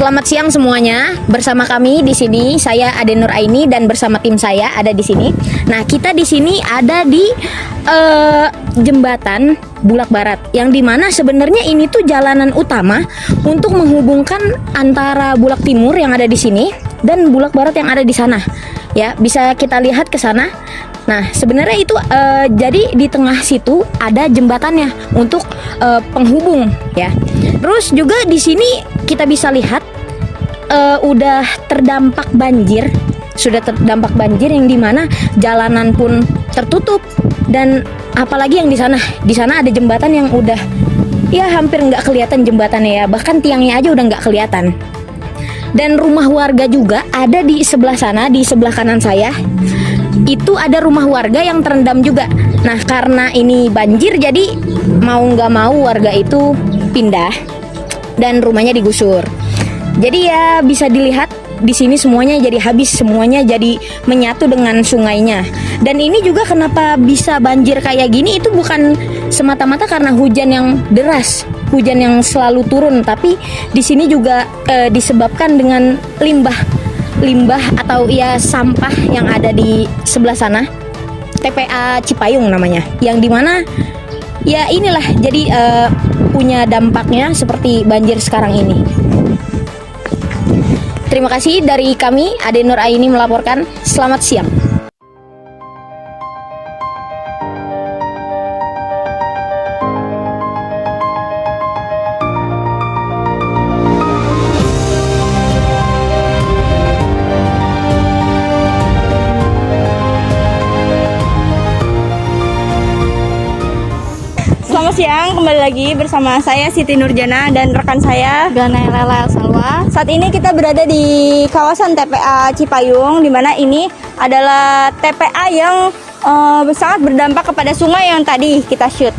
Selamat siang semuanya. Bersama kami di sini saya Ade Nur Aini dan bersama tim saya ada di sini. Nah, kita di sini ada di jembatan Bulak Barat yang dimana sebenarnya ini tuh jalanan utama untuk menghubungkan antara Bulak Timur yang ada di sini dan Bulak Barat yang ada di sana. Ya, bisa kita lihat ke sana. Nah, sebenarnya itu jadi di tengah situ ada jembatannya untuk penghubung ya. Terus juga di sini kita bisa lihat udah terdampak banjir, sudah terdampak banjir yang dimana jalanan pun tertutup dan apalagi yang di sana ada jembatan yang udah ya hampir nggak kelihatan jembatannya ya, bahkan tiangnya aja udah nggak kelihatan. Dan rumah warga juga ada di sebelah sana, di sebelah kanan saya. Itu ada rumah warga yang terendam juga. Nah, karena ini banjir jadi mau nggak mau warga itu pindah dan rumahnya digusur. Jadi ya bisa dilihat di sini semuanya jadi habis, semuanya jadi menyatu dengan sungainya. Dan ini juga kenapa bisa banjir kayak gini itu bukan semata-mata karena hujan yang deras, hujan yang selalu turun, tapi di sini juga disebabkan dengan limbah atau ya sampah yang ada di sebelah sana, TPA Cipayung namanya, yang dimana ya inilah jadi punya dampaknya seperti banjir sekarang ini. Terima kasih dari kami, Ade Nur Aini melaporkan. Selamat siang. Selamat siang, kembali lagi bersama saya Siti Nurjana dan rekan saya Gana Lela Salwa. Saat ini kita berada di kawasan TPA Cipayung, di mana ini adalah TPA yang sangat berdampak kepada sungai yang tadi kita shoot.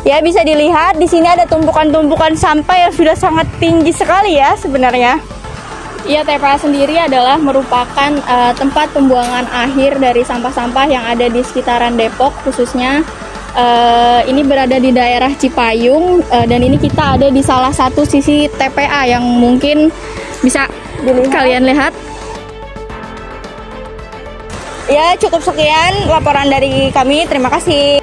Ya, bisa dilihat di sini ada tumpukan-tumpukan sampah yang sudah sangat tinggi sekali ya sebenarnya. Ya, TPA sendiri adalah merupakan tempat pembuangan akhir dari sampah-sampah yang ada di sekitaran Depok khususnya. Ini berada di daerah Cipayung dan ini kita ada di salah satu sisi TPA yang mungkin bisa kalian lihat. Ya, cukup sekian laporan dari kami. Terima kasih.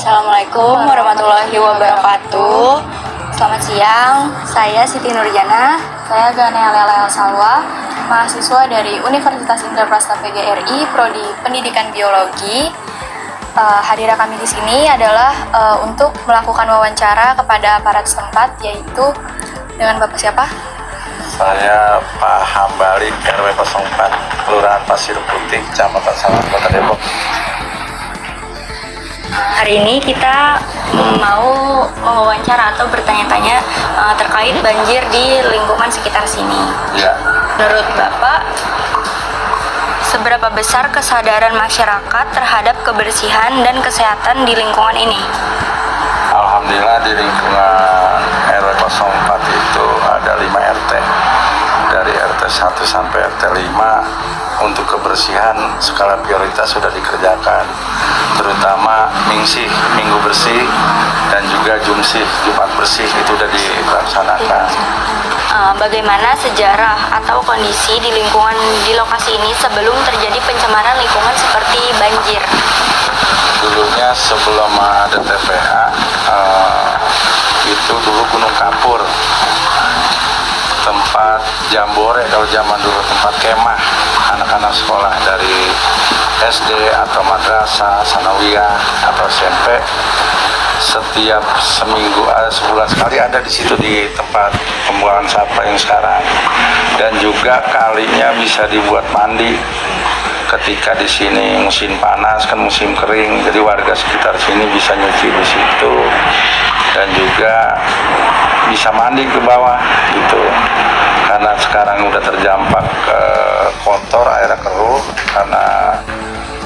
Assalamualaikum warahmatullahi wabarakatuh. Selamat siang, saya Siti Nurjana. Saya Gana Lela Salwa, mahasiswa dari Universitas Indraprasta PGRI, Prodi Pendidikan Biologi. Hadiran kami di sini adalah untuk melakukan wawancara kepada aparat setempat, yaitu dengan Bapak siapa? Saya Pak Hambali, RW 04, Kelurahan Pasir Putih, Kecamatan Sawangan, Kota Depok. Hari ini kita mau wawancara atau bertanya-tanya terkait banjir di lingkungan sekitar sini. Ya. Menurut Bapak, seberapa besar kesadaran masyarakat terhadap kebersihan dan kesehatan di lingkungan ini? Alhamdulillah di lingkungan RW 04 itu ada 5 RT. Dari RT 1 sampai RT 5 untuk kebersihan skala prioritas sudah dikerjakan. Terutama Mingsih, Minggu Bersih, dan juga Jumsih, Jumat Bersih itu sudah dilaksanakan. Bagaimana sejarah atau kondisi di lingkungan di lokasi ini sebelum terjadi pencemaran lingkungan seperti banjir? Dulunya sebelum ada TPA, itu dulu Gunung Kapur, tempat jambore kalau zaman dulu, tempat kemah anak-anak sekolah dari SD atau madrasah, sanawiyah atau SMP. Setiap seminggu, sebulan sekali ada di situ di tempat pembuangan sampah yang sekarang. Dan juga kalinya bisa dibuat mandi ketika di sini musim panas kan musim kering, jadi warga sekitar sini bisa nyuci di situ dan juga bisa mandi ke bawah gitu. Karena sekarang udah terjampak kotor, airnya keruh karena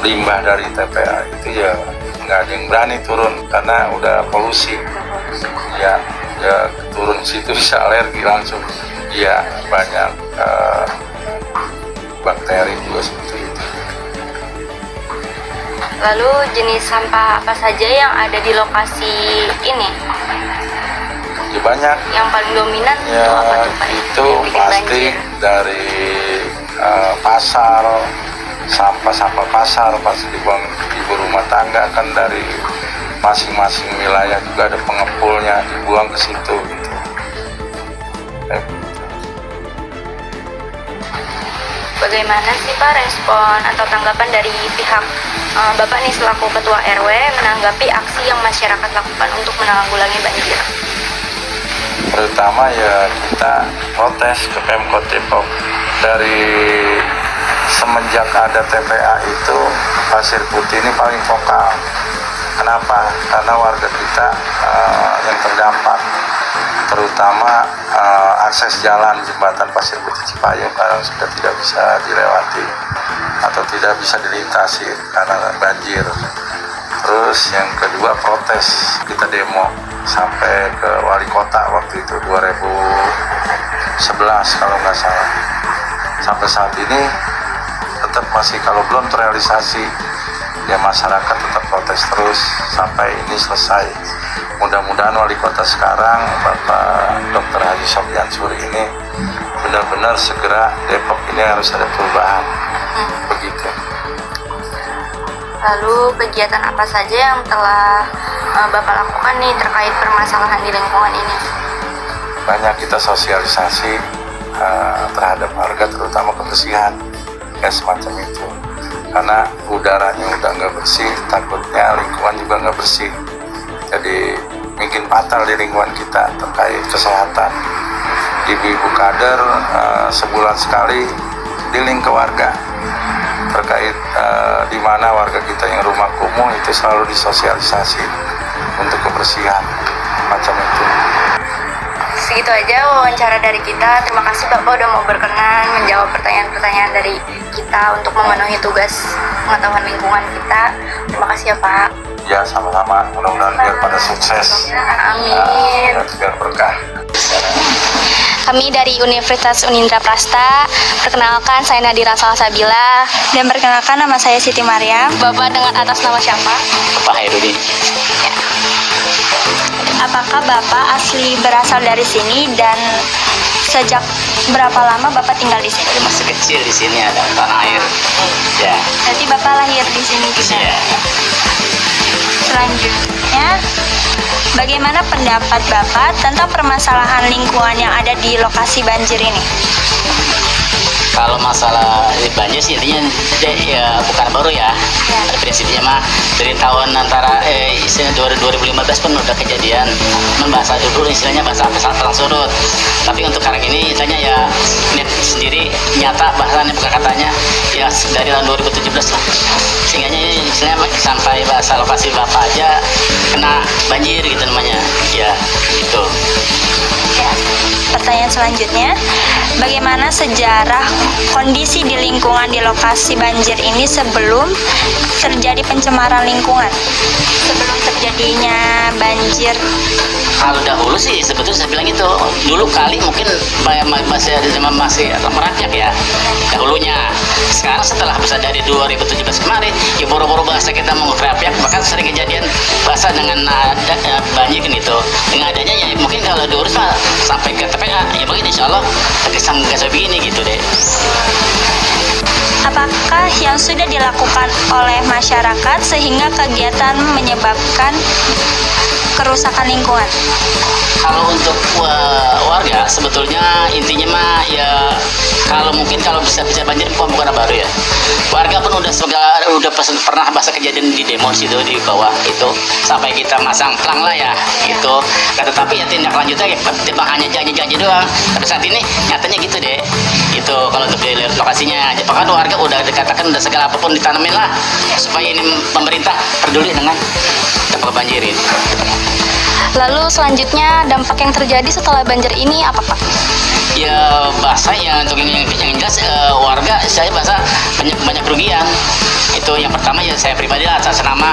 limbah dari TPA itu ya nggak ada yang berani turun karena udah polusi. Ya turun situ bisa alergi langsung. Ya banyak bakteri juga seperti itu. Lalu jenis sampah apa saja yang ada di lokasi ini? Ya banyak. Yang paling dominan Ya itu apa tuh Pak? itu Yang bikin pasti banjir? dari pasar, sampah pasar pasti dibuang di ibu rumah tangga kan, dari masing-masing wilayah juga ada pengepulnya, dibuang ke situ gitu. Bagaimana sih Pak respon atau tanggapan dari pihak Bapak nih selaku Ketua RW menanggapi aksi yang masyarakat lakukan untuk menanggulangi banjir? Terutama ya kita protes ke Pemkot Depok. Dari semenjak ada TPA itu Pasir Putih ini paling vokal. Kenapa? Karena warga kita yang terdampak, terutama akses jalan jembatan Pasir Putih Cipayung sekarang sudah tidak bisa dilewati atau tidak bisa dilintasi karena banjir. Terus yang kedua protes, kita demo sampai ke wali kota waktu itu 2011 kalau nggak salah. Sampai saat ini tetap masih, kalau belum terrealisasi ya masyarakat tetap protes terus sampai ini selesai. Mudah-mudahan wali kota sekarang Bapak Dr. Haji Sofyan Suri ini benar-benar segera Depok ini harus ada perubahan. Begitu. Lalu kegiatan apa saja yang telah Bapak lakukan nih terkait permasalahan di lingkungan ini? Banyak kita sosialisasi terhadap warga, terutama kebersihan kayak semacam itu, karena udaranya udah nggak bersih, takutnya lingkungan juga nggak bersih, jadi bikin fatal di lingkungan kita terkait kesehatan. Ibu-ibu kader sebulan sekali dealing ke warga terkait di mana warga kita yang rumah kumuh itu selalu disosialisasi untuk kebersihan macam itu. Segitu aja wawancara dari kita. Terima kasih Bapak udah mau berkenan menjawab pertanyaan-pertanyaan dari kita untuk memenuhi tugas pengetahuan lingkungan kita. Terima kasih ya Pak. Ya sama-sama, mudah-mudahan biar pada sukses. Amin. Biar berkah. Kami dari Universitas Unindra Prasta. Perkenalkan, saya Nadira Salsabila. Dan perkenalkan, nama saya Siti Maryam. Bapak dengan atas nama siapa? Pak Hairudin. Apakah Bapak asli berasal dari sini dan sejak berapa lama Bapak tinggal di sini? Dari masih kecil di sini ada tanah air. Ya. Berarti Bapak lahir di sini juga. Ya. Selanjutnya, bagaimana pendapat Bapak tentang permasalahan lingkungan yang ada di lokasi banjir ini? Kalau masalah banjir sih intinya ya bukan baru ya. Pada prinsipnya mah dari tahun antara istilahnya 2015 pun udah kejadian membahas dulu istilahnya bahasa pasang surut. Tapi untuk sekarang ini istilahnya ya lihat sendiri nyata bahasanya bukan katanya ya dari tahun 2017 lah. Sehingga ini istilahnya sampai bahasa lokasi Bapak aja kena banjir gitu namanya. Ya itu. Ya. Pertanyaan selanjutnya, bagaimana sejarah kondisi di lingkungan di lokasi banjir ini sebelum terjadi pencemaran lingkungan? Sebelum terjadinya banjir? Kalau dahulu sih sebetulnya saya bilang itu dulu kali mungkin masih ada zaman masih merakyat ya dahulunya. Sekarang setelah bisa dari 2017 kemarin ya boro-boro bahasa kita mau merakyat, bahkan sering kejadian bahasa dengan banjir kan itu. Dengan adanya ya mungkin kalau diurus mah sampai ke TPA ya begini insya Allah kesan gak begini gitu deh. Apakah yang sudah dilakukan oleh masyarakat sehingga kegiatan menyebabkan kerusakan lingkungan? Kalau untuk warga sebetulnya intinya mah ya kalau mungkin kalau bisa banjir bukan baru ya. Warga pun udah pernah bahasa kejadian di demo situ di bawah itu sampai kita masang pelang lah ya itu. Tetapi ya tindak lanjutnya ya hanya janji-janji doang. Tapi saat ini nyatanya gitu deh. Itu kalau untuk di lokasinya. Bahkan warga udah dikatakan udah segala apapun ditanamin lah supaya ini pemerintah peduli dengan dampak banjirin. Lalu selanjutnya dampak yang terjadi setelah banjir ini apa Pak? Ya bahasa ya untuk ini yang jelas warga saya bahasa banyak kerugian itu itu yang pertama ya saya pribadi atas nama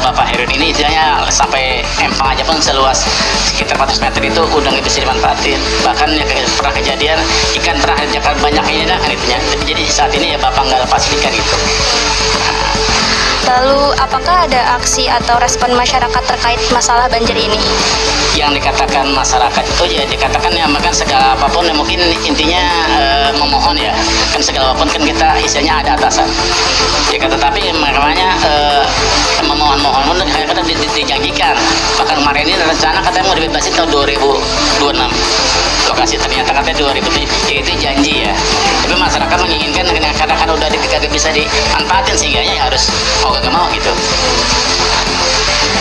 Bapak Herun ini istilahnya sampai empang aja pun seluas sekitar 400 meter itu udah nggak bisa dimanfaatin. Bahkan ya pernah kejadian ikan pernah jakarta banyak ini kan itunya. Jadi saat ini ya Bapak nggak lepas ikan gitu. Lalu, apakah ada aksi atau respon masyarakat terkait masalah banjir ini? Yang dikatakan masyarakat itu ya dikatakan ya makan segala apapun ya mungkin intinya memohon ya kan segala apapun kan kita istilahnya ada atasan ya kata tapi makanya memohon kadang-kadang dijanjikan bahkan kemarin ini rencana katanya mau dibebasin tahun 2026 lokasi ternyata katanya 2007 ya itu janji ya tapi masyarakat menginginkan kadang-kadang udah kagak bisa dimanfaatin sehingga ya harus mau gak mau gitu.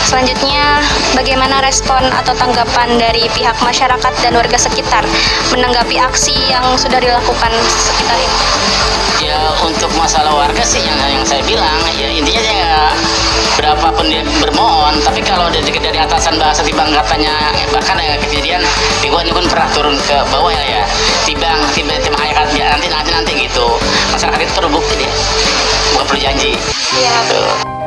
Selanjutnya, bagaimana respon atau tanggapan dari pihak masyarakat dan warga sekitar menanggapi aksi yang sudah dilakukan sekitar ini? Ya untuk masalah warga sih yang saya bilang ya intinya ya berapapun dia bermohon tapi kalau dari atasan bahasa tibang katanya bahkan ya kejadian Tiwan pun pernah turun ke bawah ya tibang tiba-tiba ya nanti gitu masyarakat itu perlu bukti dia bukan perlu janji. Iya. Gitu.